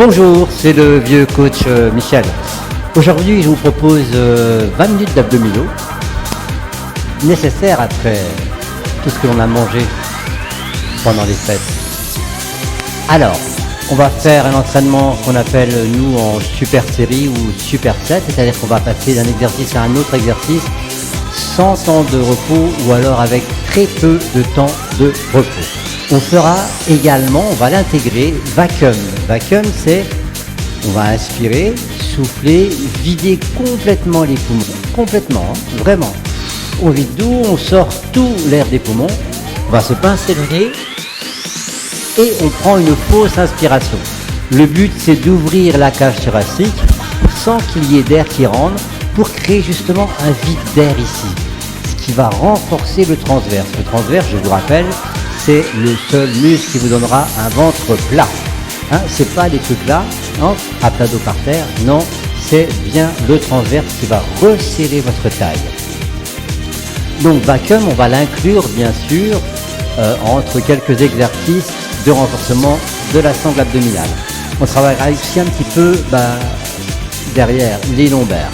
Bonjour, c'est le vieux coach Michel. Aujourd'hui, je vous propose 20 minutes d'abdominaux nécessaires après tout ce que l'on a mangé pendant les fêtes. Alors, on va faire un entraînement qu'on appelle nous en super série ou super set, c'est-à-dire qu'on va passer d'un exercice à un autre exercice sans temps de repos ou alors avec très peu de temps de repos. On fera également, on va l'intégrer, vacuum. Vacuum, c'est, on va inspirer, souffler, vider complètement les poumons. Complètement, hein, vraiment. On vide d'où, on sort tout l'air des poumons. On va se pincer le nez et on prend une fausse inspiration. Le but, c'est d'ouvrir la cage thoracique sans qu'il y ait d'air qui rentre pour créer justement un vide d'air ici. Ce qui va renforcer le transverse. Le transverse, je vous rappelle, c'est le seul muscle qui vous donnera un ventre plat. Hein, c'est pas les trucs là, hein, à plat dos par terre, non, c'est bien le transverse qui va resserrer votre taille. Donc vacuum, on va l'inclure bien sûr entre quelques exercices de renforcement de la sangle abdominale. On travaillera ici un petit peu derrière les lombaires.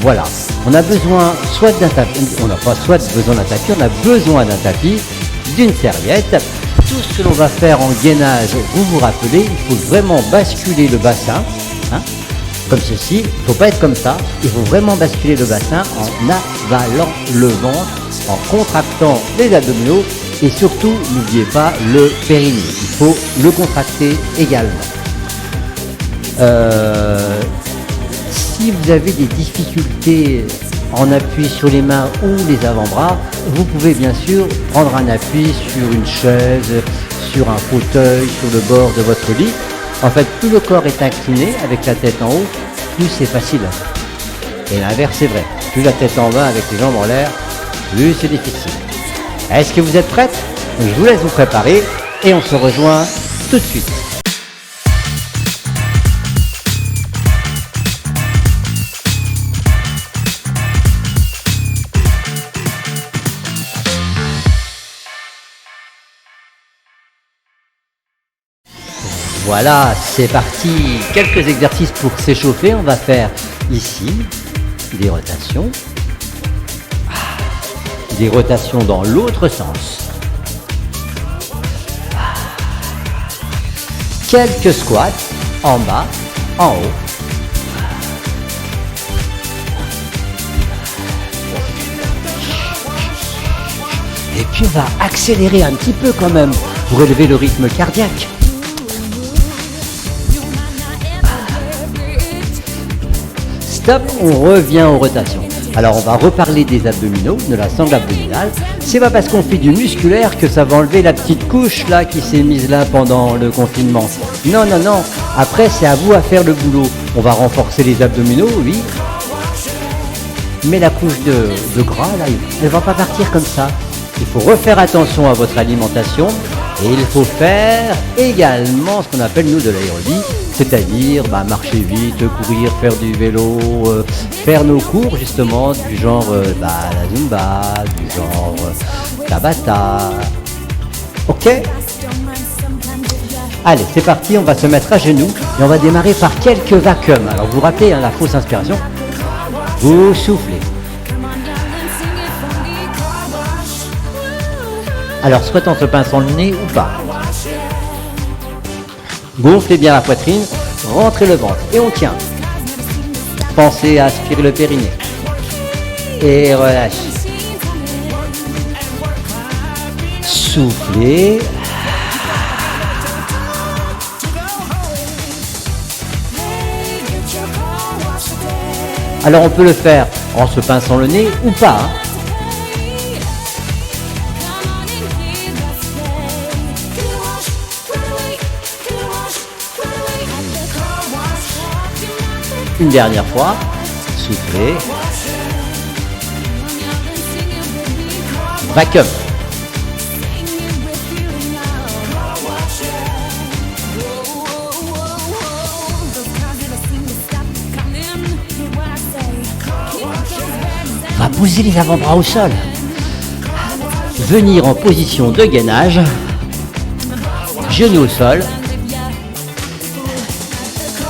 Voilà, on a besoin soit d'un tapis, on n'a pas soit besoin d'un tapis, on a besoin d'un tapis, d'une serviette. Tout ce que l'on va faire en gainage, vous vous rappelez, il faut vraiment basculer le bassin, hein, comme ceci. Il ne faut pas être comme ça, il faut vraiment basculer le bassin en avalant le ventre, en contractant les abdominaux et surtout, n'oubliez pas le périnée, il faut le contracter également. Si vous avez des difficultés en appui sur les mains ou les avant-bras, vous pouvez bien sûr prendre un appui sur une chaise, sur un fauteuil, sur le bord de votre lit. En fait, plus le corps est incliné avec la tête en haut, plus c'est facile. Et l'inverse est vrai. Plus la tête en bas avec les jambes en l'air, plus c'est difficile. Est-ce que vous êtes prêtes? Je vous laisse vous préparer et on se rejoint tout de suite. Voilà, c'est parti. Quelques exercices pour s'échauffer. On va faire ici des rotations. Des rotations dans l'autre sens. Quelques squats en bas, en haut. Et puis on va accélérer un petit peu quand même pour élever le rythme cardiaque. Stop, on revient aux rotations. Alors on va reparler des abdominaux, de la sangle abdominale. C'est pas parce qu'on fait du musculaire que ça va enlever la petite couche là qui s'est mise là pendant le confinement. Non, non, non. Après c'est à vous à faire le boulot. On va renforcer les abdominaux, oui. Mais la couche de gras là, elle va pas partir comme ça. Il faut refaire attention à votre alimentation. Et il faut faire également ce qu'on appelle nous de l'aérobie, c'est-à-dire marcher vite, courir, faire du vélo, faire nos cours justement du genre la Zumba, du genre Tabata. Ok? Allez, c'est parti, on va se mettre à genoux et on va démarrer par quelques vacuums. Alors vous vous rappelez la fausse inspiration, vous soufflez. Alors, soit en se pinçant le nez ou pas. Gonflez bien la poitrine, rentrez le ventre et on tient. Pensez à aspirer le périnée. Et relâchez. Soufflez. Alors, on peut le faire en se pinçant le nez ou pas. Hein. Une dernière fois, soufflez. Vacuum. On va poser les avant-bras au sol. Venir en position de gainage. Genoux au sol.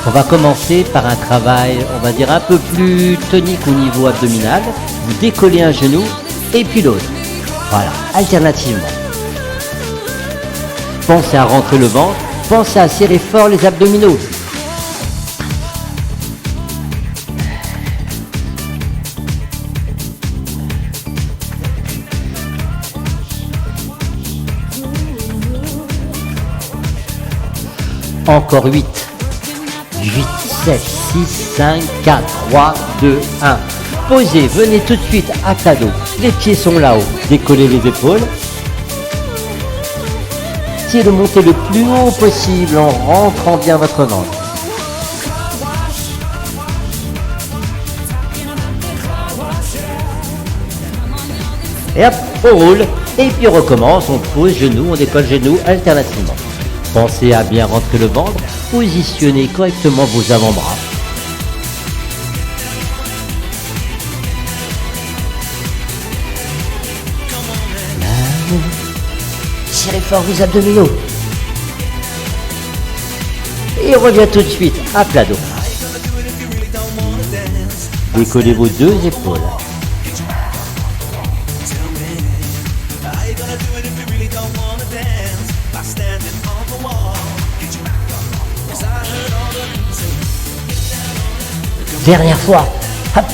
On va commencer par un travail, on va dire un peu plus tonique au niveau abdominal. Vous décollez un genou et puis l'autre. Voilà, alternativement. Pensez à rentrer le ventre, pensez à serrer fort les abdominaux. Encore 8, 7, 6, 5, 4, 3, 2, 1. Posez, venez tout de suite à plat dos. Les pieds sont là-haut. Décollez les épaules. Essayez de monter le plus haut possible en rentrant bien votre ventre. Et hop, on roule. Et puis on recommence, on pose genou, on décolle genou alternativement. Pensez à bien rentrer le ventre, positionnez correctement vos avant-bras. Tirez fort vos abdominaux. Et on revient tout de suite à plat dos. Décollez vos deux épaules. Dernière fois. Hop.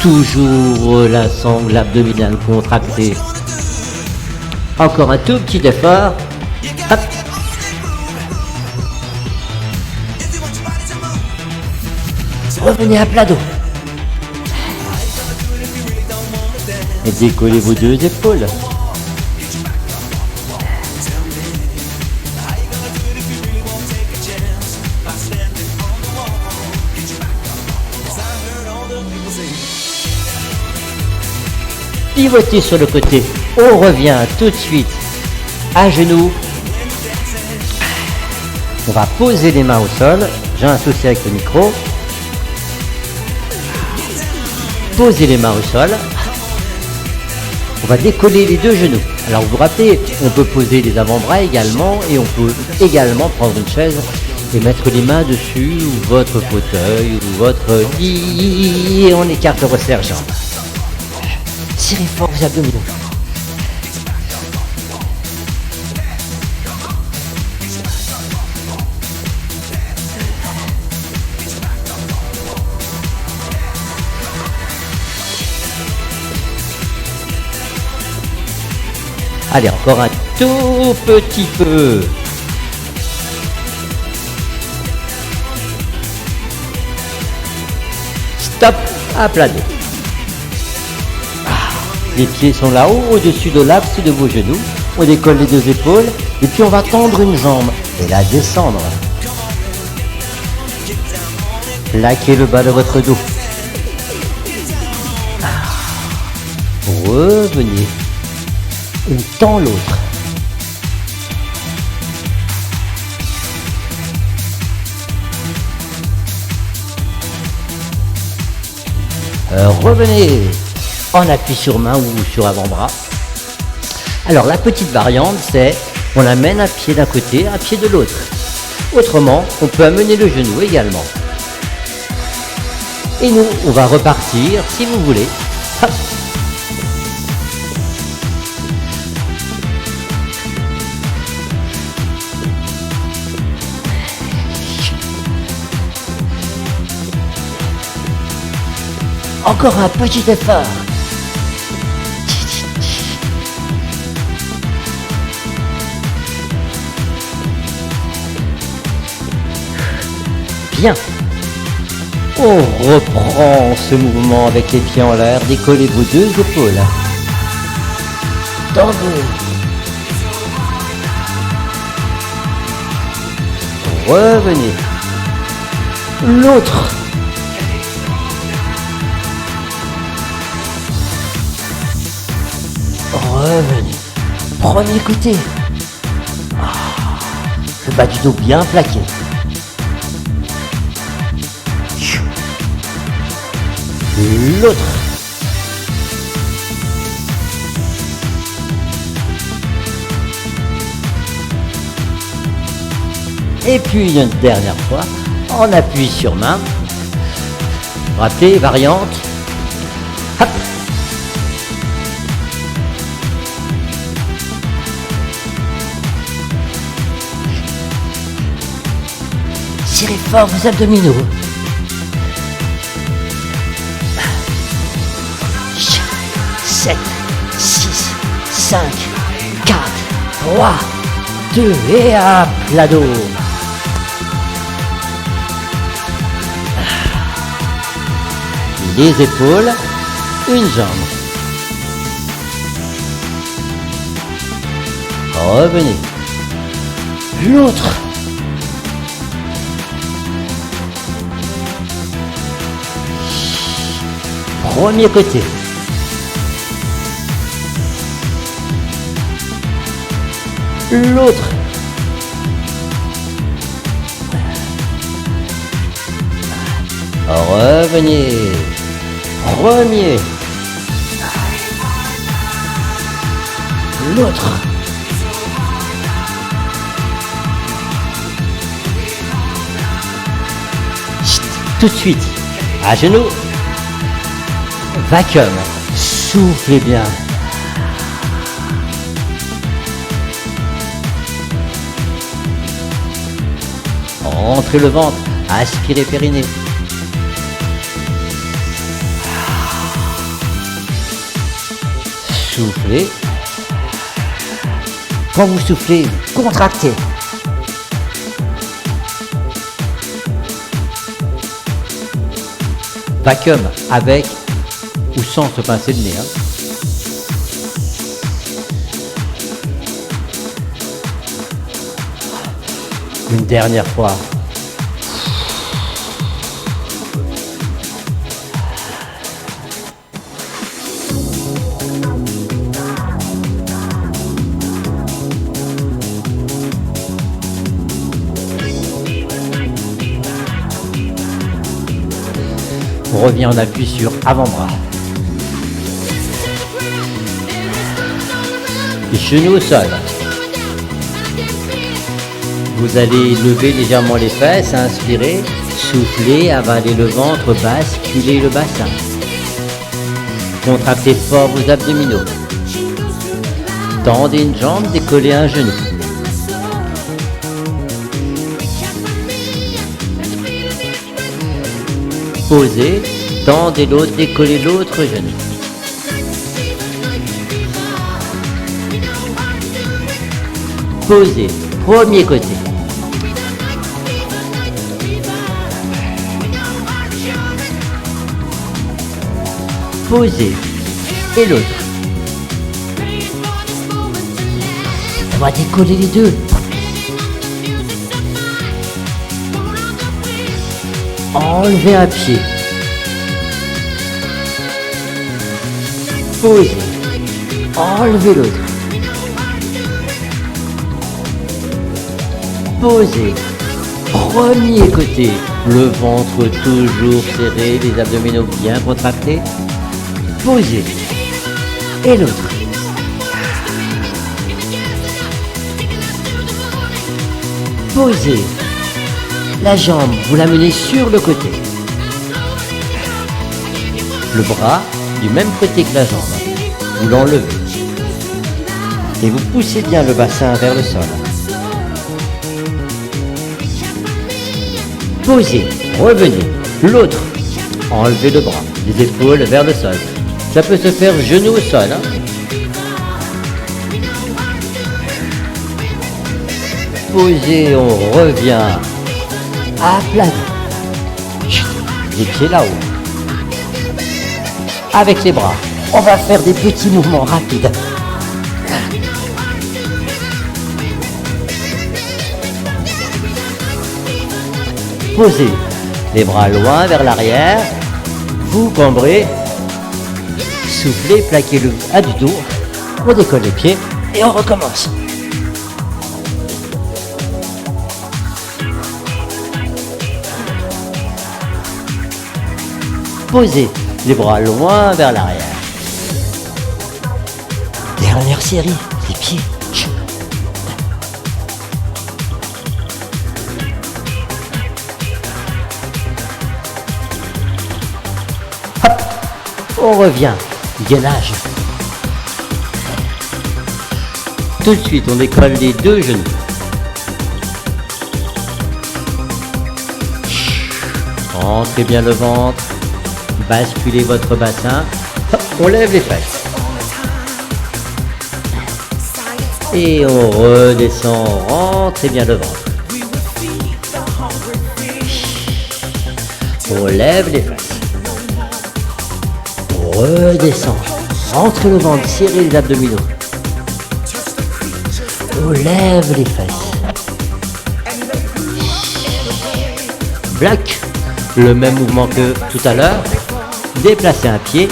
Toujours la sangle abdominale contractée. Encore un tout petit effort. Hop. Revenez à plat dos. Et décollez vos deux épaules. Pivotez sur le côté. On revient tout de suite à genoux. On va poser les mains au sol. J'ai un souci avec le micro. Posez les mains au sol. On va décoller les deux genoux. Alors vous vous rappelez, on peut poser les avant-bras également et on peut également prendre une chaise et mettre les mains dessus ou votre fauteuil ou votre lit et on écarte le resserre-jambes. Tirez fort vos abdominaux. Allez, encore un tout petit peu. Stop, à plat dos. Les pieds sont là-haut, au-dessus de l'axe de vos genoux. On décolle les deux épaules et puis on va tendre une jambe et la descendre. Plaquez le bas de votre dos. Revenez. On tend l'autre. Revenez. On appuie sur main ou sur avant-bras. Alors la petite variante, c'est on amène un pied d'un côté, un pied de l'autre. Autrement, on peut amener le genou également. Et nous, on va repartir, si vous voulez. Hop. Encore un petit effort. Bien. On reprend ce mouvement avec les pieds en l'air. Décollez vos deux épaules. Tendez. Revenez. L'autre. Revenez. Premier côté. Le bas du dos bien plaqué. l'autre. Et puis une dernière fois, on appuie sur main. Raté, variante. Hop. Tirez fort vos abdominaux. 7, 6, 5, 4, 3, 2 et à plat dos. Les épaules, une jambe. Revenez. L'autre. Premier côté. L'autre. Revenez. Premier. L'autre. Chut, tout de suite. À genoux. Vacuum. Soufflez bien. Rentrez le ventre. Aspirez périnée. Soufflez. Quand vous soufflez, contractez. Vacuum avec ou sans se pincer le nez. Une dernière fois. On revient en appui sur avant-bras. Genoux au sol. Vous allez lever légèrement les fesses, inspirez, soufflez, avalez le ventre, basculez le bassin. Contractez fort vos abdominaux. Tendez une jambe, décollez un genou. Posez, tendez l'autre, décollez l'autre genou. Posez, premier côté. Posez, et l'autre. On va décoller les deux. Enlevez un pied. Posez. Enlevez l'autre. Posez. Premier côté. Le ventre toujours serré, les abdominaux bien contractés. Posez. Et l'autre. Posez. La jambe, vous la menez sur le côté. Le bras du même côté que la jambe. Vous l'enlevez. Et vous poussez bien le bassin vers le sol. Posez, revenez. L'autre, enlevez le bras, les épaules vers le sol. Ça peut se faire genou au sol. Posez, on revient. À plat. Les pieds là-haut. Avec les bras, on va faire des petits mouvements rapides. Posez les bras loin vers l'arrière. Vous cambrez. Soufflez, plaquez le bas du dos. On décolle les pieds et on recommence. Posez Les bras loin vers l'arrière. Dernière série, les pieds. Hop, on revient. Gainage. Tout de suite, on décolle les deux genoux. Rentrez bien le ventre. Basculez votre bassin. Hop, on lève les fesses. Et on redescend. Rentrez bien le ventre. On lève les fesses. On redescend. Rentrez le ventre. Serrez les abdominaux. On lève les fesses. Bloc. Le même mouvement que tout à l'heure. Déplacez un pied.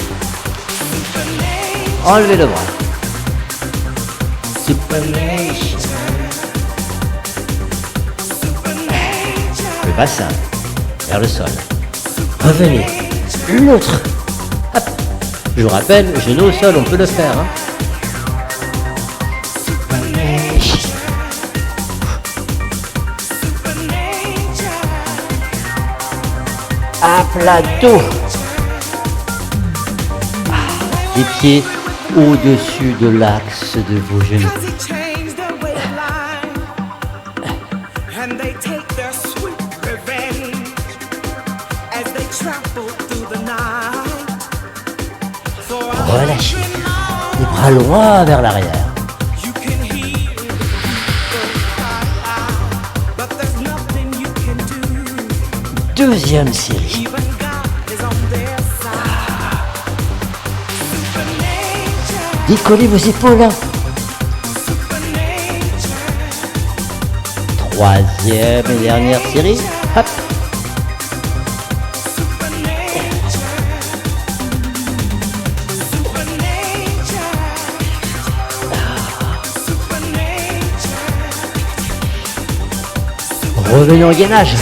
Enlevez le bras. Le bassin vers le sol. Revenez. L'autre. Hop. Je vous rappelle, genou au sol, on peut le faire. Hein. À plateau. Les pieds au-dessus de l'axe de vos genoux. Relâchez. Les bras loin vers l'arrière. Deuxième série. Décollez vos épaules. Troisième et dernière série. Hop. Revenons au gainage.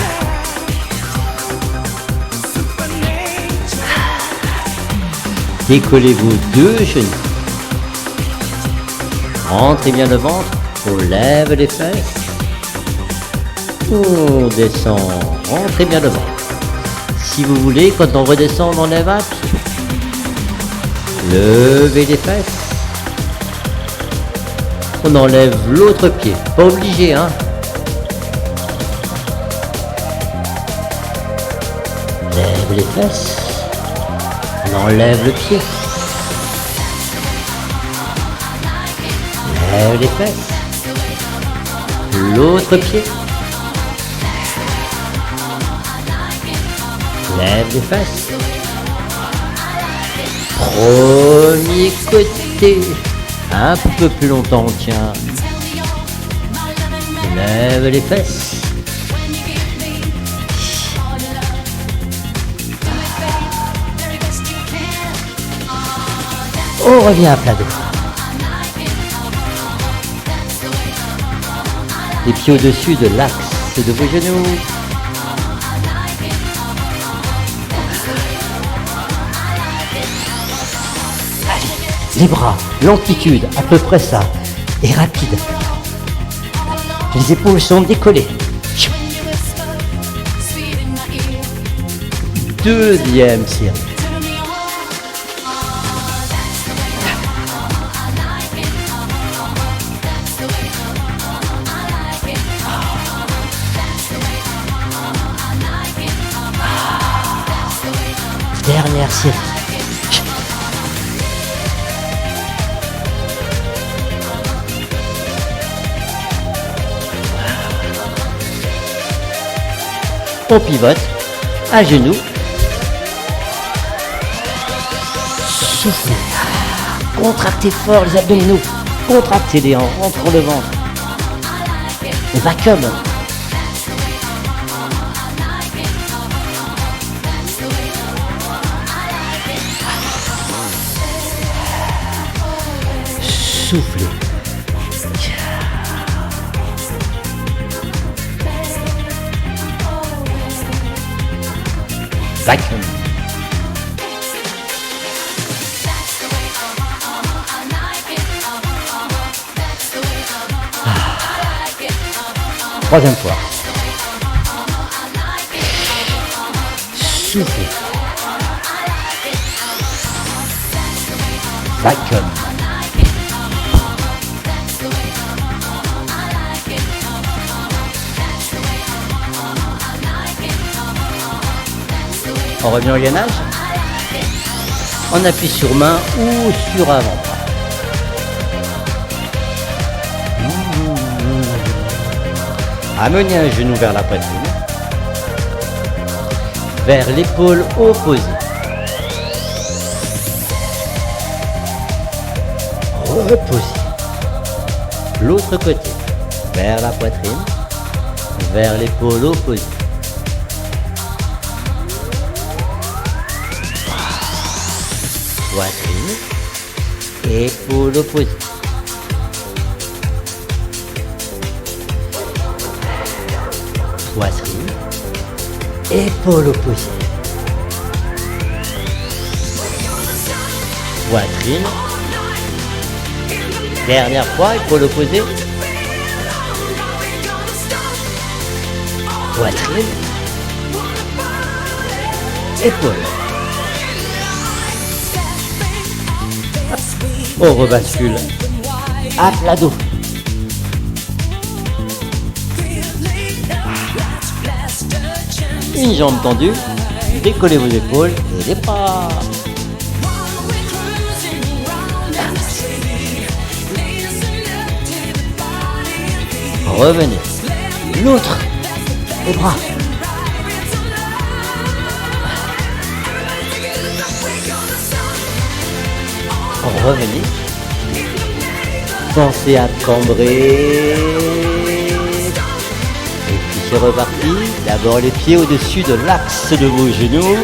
Décollez vos deux genoux. Rentrez bien le ventre. On lève les fesses. On descend. Rentrez bien le ventre. Si vous voulez, quand on redescend, on enlève un pied. Levez les fesses. On enlève l'autre pied. Pas obligé, hein. Lève les fesses. On enlève le pied. Lève les fesses. L'autre pied. Lève les fesses. Premier côté. Un peu plus longtemps, on tient. Lève les fesses. On revient à plat dos. Les pieds au-dessus de l'axe de vos genoux. Allez, les bras, l'amplitude, à peu près ça, et rapide. Les épaules sont décollées. Deuxième série. Dernière série. On pivote, à genoux. Soufflez. Contractez fort les abdominaux. Contractez les hanches, entre le ventre. Vacuum. Soufflez. Vacuum. Troisième fois. Soufflez. Vacuum. On revient au gainage. On appuie sur main ou sur avant. Amenez un genou vers la poitrine, vers l'épaule opposée. Reposez. L'autre côté, vers la poitrine, vers l'épaule opposée. Poitrine, épaule opposée. Poitrine, épaule opposée. Poitrine. Dernière fois, épaule opposée. Poitrine. Épaule. On rebascule. À plat dos. Une jambe tendue. Décollez vos épaules et les bras. Revenez. L'autre. Les bras. Revenez. Pensez à cambrer. Et puis c'est reparti. D'abord les pieds au-dessus de l'axe de vos genoux.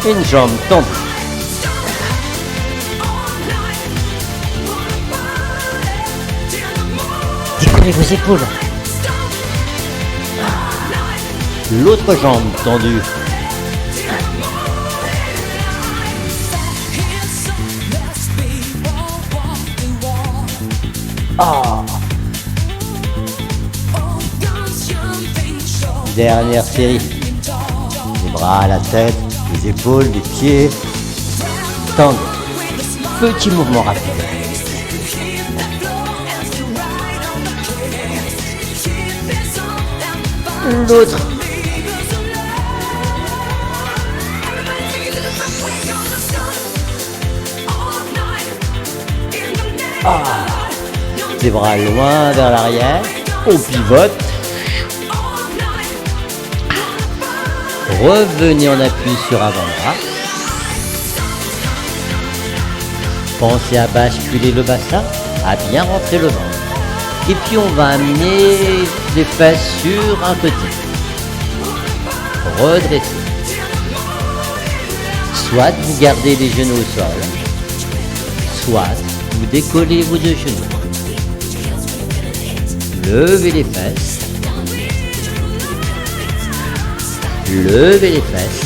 Une jambe tendue. Décollez vos épaules. L'autre jambe tendue. Oh. Dernière série. Les bras à la tête, les épaules, les pieds. Tendez. Petit mouvement rapide. L'autre. Ah. Les bras loin vers l'arrière. On pivote. Revenez en appui sur avant-bras. Pensez à basculer le bassin, à bien rentrer le ventre. Et puis on va amener les fesses sur un côté. Redressez. Soit vous gardez les genoux au sol, soit vous décollez vos deux genoux. Levez les fesses. Levez les fesses.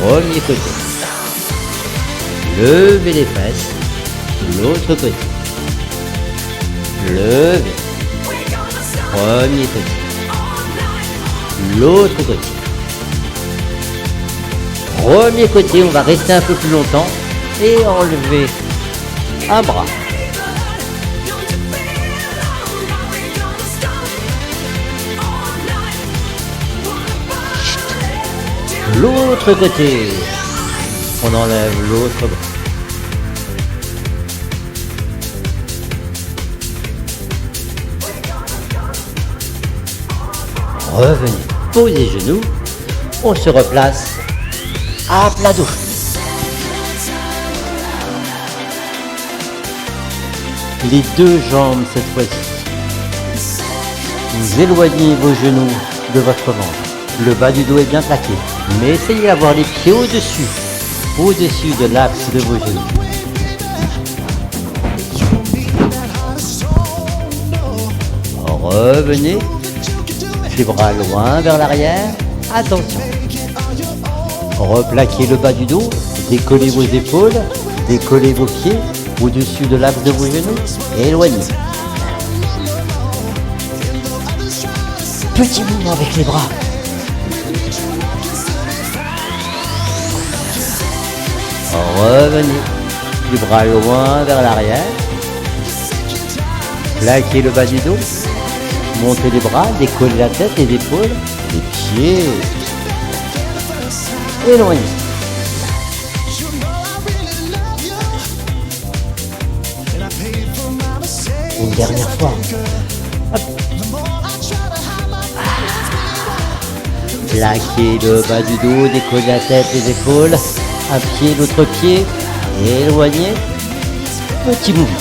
Premier côté. Levez les fesses. L'autre côté. Levez. Premier côté. L'autre côté. Premier côté, on va rester un peu plus longtemps et enlever un bras. L'autre côté. On enlève l'autre bras. Revenez, posez genoux, on se replace à plat dos. Les deux jambes cette fois-ci. Vous éloignez vos genoux de votre ventre. Le bas du dos est bien plaqué, mais essayez d'avoir les pieds au-dessus de l'axe de vos genoux. Revenez. Les bras loin vers l'arrière, attention. Replaquez le bas du dos, décollez vos épaules, décollez vos pieds au-dessus de l'axe de vos genoux et éloignez. Petit mouvement avec les bras. Revenez. Les bras loin vers l'arrière. Plaquez le bas du dos. Montez les bras, décollez la tête, les épaules, les pieds. Éloignez. Une dernière fois. Hop. Plaquez le bas du dos, décollez la tête, les épaules. Un pied, l'autre pied. Éloignez. Petit mouvement.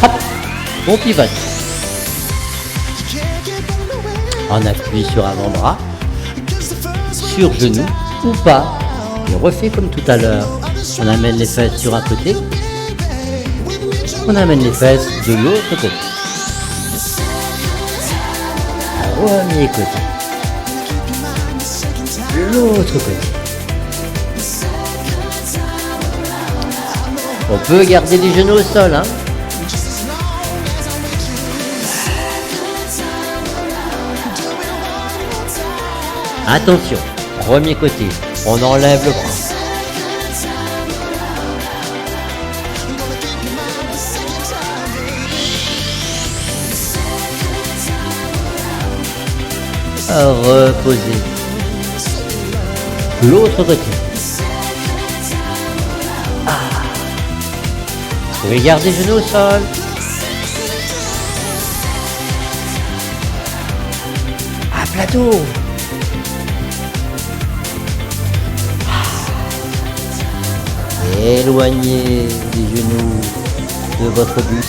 Hop. On pivote. On appuie sur avant-bras, sur genou ou pas. Et on refait comme tout à l'heure. On amène les fesses sur un côté. On amène les fesses de l'autre côté. Premier côté. L'autre côté. On peut garder les genoux au sol, hein. Attention, premier côté, on enlève le bras. Reposez. L'autre côté. Vous pouvez garder les genoux au sol. À plateau. Éloignez les genoux de votre buste.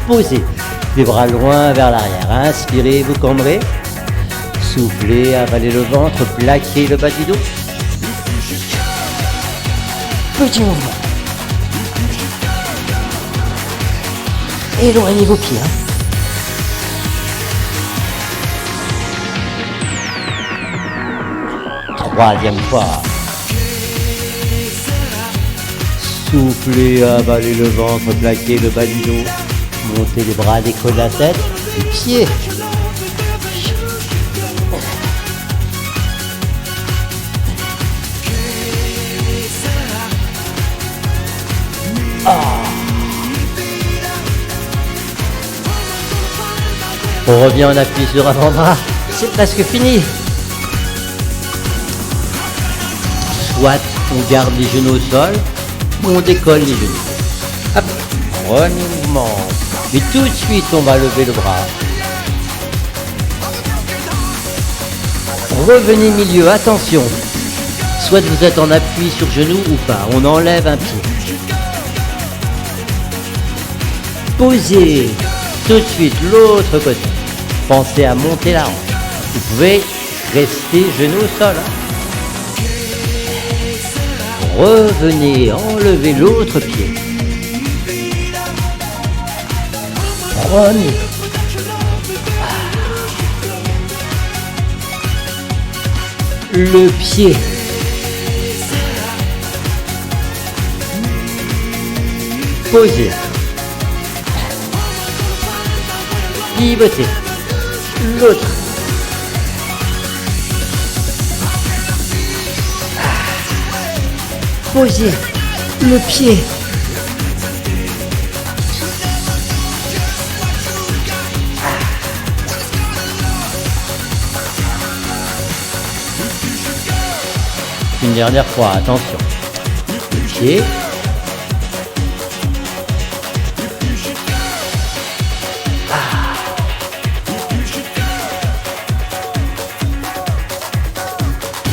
Posez les bras loin vers l'arrière. Inspirez, vous cambrez. Soufflez, avalez le ventre, plaquez le bas du dos. Petit mouvement. Éloignez vos pieds. Troisième fois. Soufflez, avalez le ventre, plaquez le bas du dos. Montez les bras, décollez la tête, les pieds. On revient, on appuie sur avant-bras. C'est presque fini. Soit on garde les genoux au sol, ou on décolle les genoux. Hop, premier mouvement. Et tout de suite, on va lever le bras. Revenez milieu, attention. Soit vous êtes en appui sur genou ou pas. On enlève un pied. Posez tout de suite l'autre côté. Pensez à monter la hanche. Vous pouvez rester genou au sol. Revenez, enlevez l'autre pied. Premier. Le pied. Posez. Pivotez. L'autre. Posez le pied. Une dernière fois, attention. Le pied.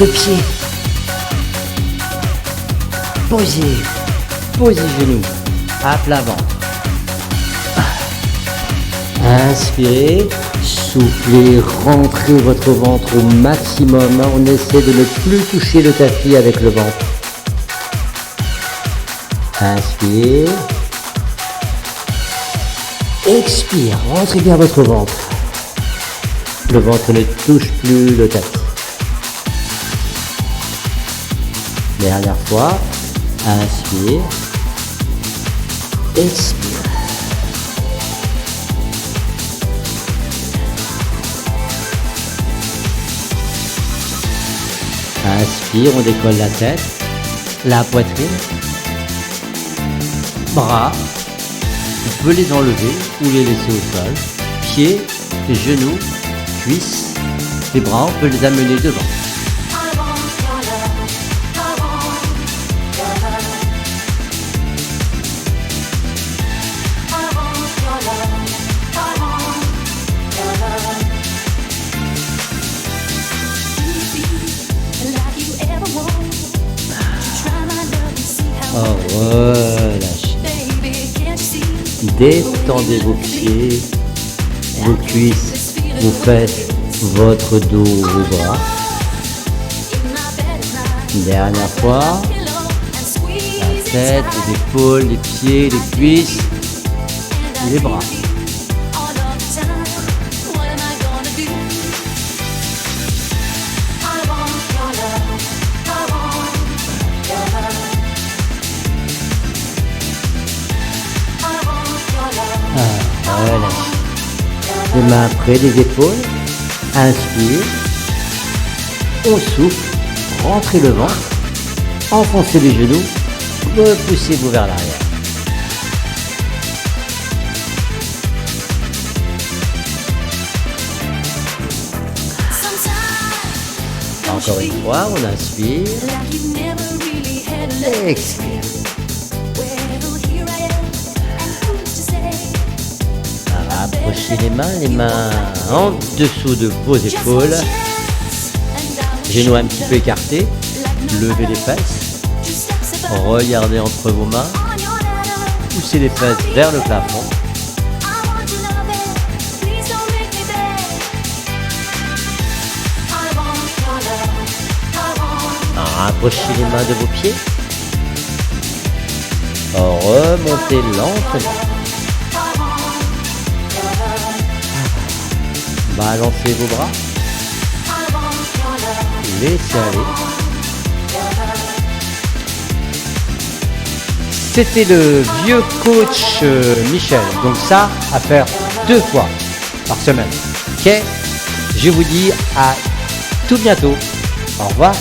Le pied. Posez genoux, à plat ventre. Inspirez, soufflez, rentrez votre ventre au maximum. On essaie de ne plus toucher le tapis avec le ventre. Inspire. Expire, rentrez bien votre ventre. Le ventre ne touche plus le tapis. Dernière fois. Inspire. Expire. Inspire, on décolle la tête, la poitrine, bras, on peut les enlever ou les laisser au sol, pieds, genoux, cuisses, les bras, on peut les amener devant. Oh, relâchez. Détendez vos pieds, vos cuisses, vos fesses, votre dos, vos bras. Dernière fois. La tête, les épaules, les pieds, les cuisses, les bras. Relâchez. Les mains près des épaules. Inspire. On souffle. Rentrez le ventre. Enfoncez les genoux. Repoussez-vous vers l'arrière. Encore une fois, on inspire. Expire. Approchez les mains en dessous de vos épaules. Genoux un petit peu écartés. Levez les fesses. Regardez entre vos mains. Poussez les fesses vers le plafond. Rapprochez les mains de vos pieds. Remontez lentement. Balancez vos bras. Laissez aller. C'était le vieux coach Michel. Donc ça, à faire 2 fois par semaine. Ok ? Je vous dis à tout bientôt. Au revoir.